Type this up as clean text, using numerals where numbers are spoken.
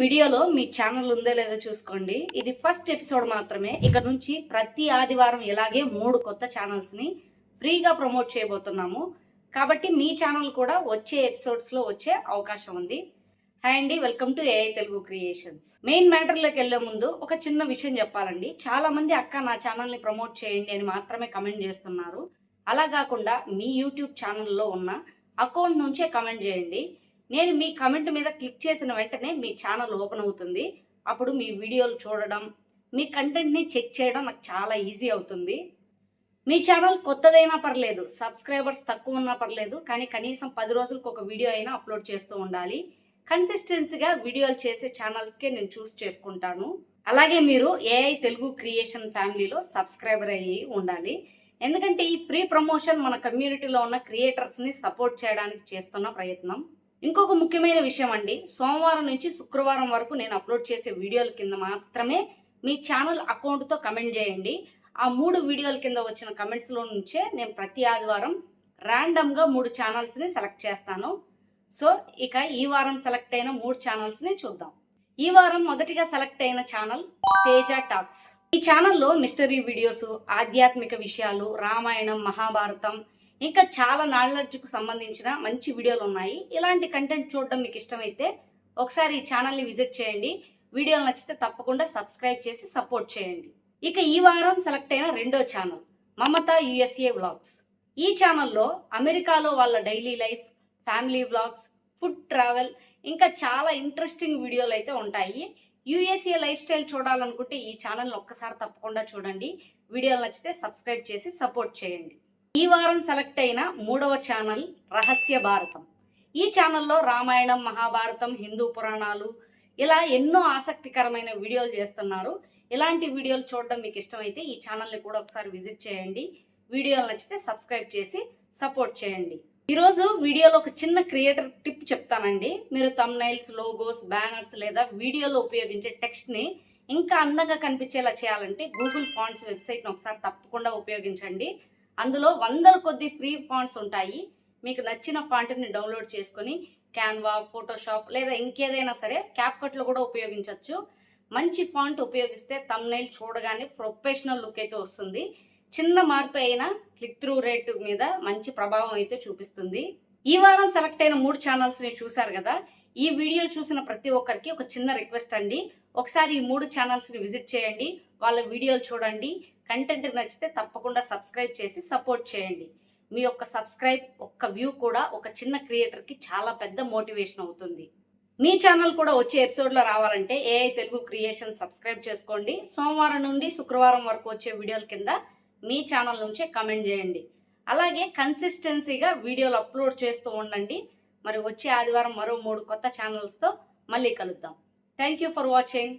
వీడియోలో మీ ఛానల్ ఉందో లేదో చూసుకోండి. ఇది ఫస్ట్ ఎపిసోడ్ మాత్రమే. ఇక నుంచి ప్రతి ఆదివారం ఇలాగే 3 కొత్త ఛానల్స్ని ఫ్రీగా ప్రమోట్ చేయబోతున్నాము. కాబట్టి మీ ఛానల్ కూడా వచ్చే ఎపిసోడ్స్లో వచ్చే అవకాశం ఉంది. హాయ్ అండి, welcome to AI Telugu creations. Main మ్యాటర్లోకి వెళ్లే ముందు ఒక చిన్న విషయం చెప్పాలండి. చాలా మంది అక్క నా ఛానల్ని ప్రమోట్ చేయండి అని మాత్రమే కమెంట్ చేస్తున్నారు. అలా కాకుండా మీ యూట్యూబ్ ఛానల్లో ఉన్న అకౌంట్ నుంచే కమెంట్ చేయండి. నేను మీ కమెంట్ మీద క్లిక్ చేసిన వెంటనే మీ ఛానల్ ఓపెన్ అవుతుంది. అప్పుడు మీ వీడియోలు చూడడం, మీ కంటెంట్ని చెక్ చేయడం నాకు చాలా ఈజీ అవుతుంది. మీ ఛానల్ కొత్తదైనా పర్లేదు, సబ్స్క్రైబర్స్ తక్కువ ఉన్నా పర్లేదు, కానీ కనీసం 10 రోజులకు ఒక వీడియో అయినా అప్లోడ్ చేస్తూ ఉండాలి. కన్సిస్టెన్సీగా వీడియోలు చేసే ఛానల్స్కే నేను చూస్ చేసుకుంటాను. అలాగే మీరు ఏఐ తెలుగు క్రియేషన్ ఫ్యామిలీలో సబ్స్క్రైబర్ అయ్యి ఉండాలి. ఎందుకంటే ఈ ఫ్రీ ప్రమోషన్ మన కమ్యూనిటీలో ఉన్న క్రియేటర్స్ని సపోర్ట్ చేయడానికి చేస్తున్న ప్రయత్నం. ఇంకొక ముఖ్యమైన విషయం అండి, సోమవారం నుంచి శుక్రవారం వరకు నేను అప్లోడ్ చేసే వీడియోల కింద మాత్రమే మీ ఛానల్ అకౌంట్తో కమెంట్ చేయండి. ఆ 3 వీడియోల కింద వచ్చిన కమెంట్స్లో నుంచే నేను ప్రతి ఆదివారం ర్యాండమ్గా 3 ఛానల్స్ని సెలెక్ట్ చేస్తాను. సో ఇక ఈ వారం సెలెక్ట్ అయిన 3 ఛానల్స్ని చూద్దాం. ఈ వారం మొదటిగా సెలెక్ట్ అయిన ఛానల్ తేజ టాక్స్. ఈ ఛానల్లో మిస్టరీ వీడియోస్, ఆధ్యాత్మిక విషయాలు, రామాయణం, మహాభారతం, ఇంకా చాలా నాలెడ్జ్కు సంబంధించిన మంచి వీడియోలు ఉన్నాయి. ఇలాంటి కంటెంట్ చూడడం మీకు ఇష్టమైతే ఒకసారి ఈ ఛానల్ని విజిట్ చేయండి. వీడియోలు నచ్చితే తప్పకుండా సబ్స్క్రైబ్ చేసి సపోర్ట్ చేయండి. ఇక ఈ వారం సెలెక్ట్ అయిన రెండో ఛానల్ మమత USA వ్లాగ్స్. ఈ ఛానల్లో అమెరికాలో వాళ్ళ daily life, family vlogs, food travel, ఇంకా చాలా ఇంట్రెస్టింగ్ వీడియోలు అయితే ఉంటాయి. USA లైఫ్ స్టైల్ చూడాలనుకుంటే ఈ ఛానల్ని ఒక్కసారి తప్పకుండా చూడండి. వీడియోలు నచ్చితే సబ్స్క్రైబ్ చేసి సపోర్ట్ చేయండి. ఈ వారం సెలెక్ట్ అయిన 3వ ఛానల్ రహస్య భారతం. ఈ ఛానల్లో రామాయణం, మహాభారతం, హిందూ పురాణాలు, ఇలా ఎన్నో ఆసక్తికరమైన వీడియోలు చేస్తున్నారు. ఇలాంటి వీడియోలు చూడడం మీకు ఇష్టమైతే ఈ ఛానల్ని కూడా ఒకసారి విజిట్ చేయండి. వీడియోలు నచ్చితే సబ్స్క్రైబ్ చేసి సపోర్ట్ చేయండి. ఈరోజు వీడియోలో ఒక చిన్న క్రియేటర్ టిప్ చెప్తానండి. మీరు థంబ్నైల్స్, లోగోస్, బ్యానర్స్ లేదా వీడియోలో ఉపయోగించే టెక్స్ట్ని ఇంకా అందంగా కనిపించేలా చేయాలంటే గూగుల్ ఫాంట్స్ వెబ్సైట్ని ఒకసారి తప్పకుండా ఉపయోగించండి. అందులో వందల కొద్ది ఫ్రీ ఫాంట్స్ ఉంటాయి. మీకు నచ్చిన ఫాంట్ని డౌన్లోడ్ చేసుకొని క్యాన్వా, ఫోటోషాప్ లేదా ఇంకేదైనా సరే క్యాప్కట్లో కూడా ఉపయోగించవచ్చు. మంచి ఫాంట్ ఉపయోగిస్తే థంబ్నైల్ చూడగానే ప్రొఫెషనల్ లుక్ అయితే వస్తుంది. చిన్న మార్పు అయినా క్లిక్ త్రూ రేట్ మీద మంచి ప్రభావం అయితే చూపిస్తుంది. ఈ వారం సెలెక్ట్ అయిన 3 ఛానల్స్ని చూశారు కదా. ఈ వీడియో చూసిన ప్రతి ఒక్కరికి ఒక చిన్న రిక్వెస్ట్ అండి, ఒకసారి ఈ 3 ఛానల్స్ని విజిట్ చేయండి, వాళ్ళ వీడియోలు చూడండి. కంటెంట్ నచ్చితే తప్పకుండా సబ్స్క్రైబ్ చేసి సపోర్ట్ చేయండి. మీ యొక్క సబ్స్క్రైబ్, ఒక్క వ్యూ కూడా ఒక చిన్న క్రియేటర్కి చాలా పెద్ద మోటివేషన్ అవుతుంది. మీ ఛానల్ కూడా వచ్చే ఎపిసోడ్లో రావాలంటే ఏఐ తెలుగు క్రియేషన్ సబ్స్క్రైబ్ చేసుకోండి. సోమవారం నుండి శుక్రవారం వరకు వచ్చే వీడియోల కింద మీ ఛానల్ నుంచే కమెంట్ చేయండి. అలాగే కన్సిస్టెన్సీగా వీడియోలు అప్లోడ్ చేస్తూ ఉండండి. మరి వచ్చే ఆదివారం మరో 3 కొత్త ఛానల్స్తో మళ్ళీ కలుద్దాం. Thank you for watching.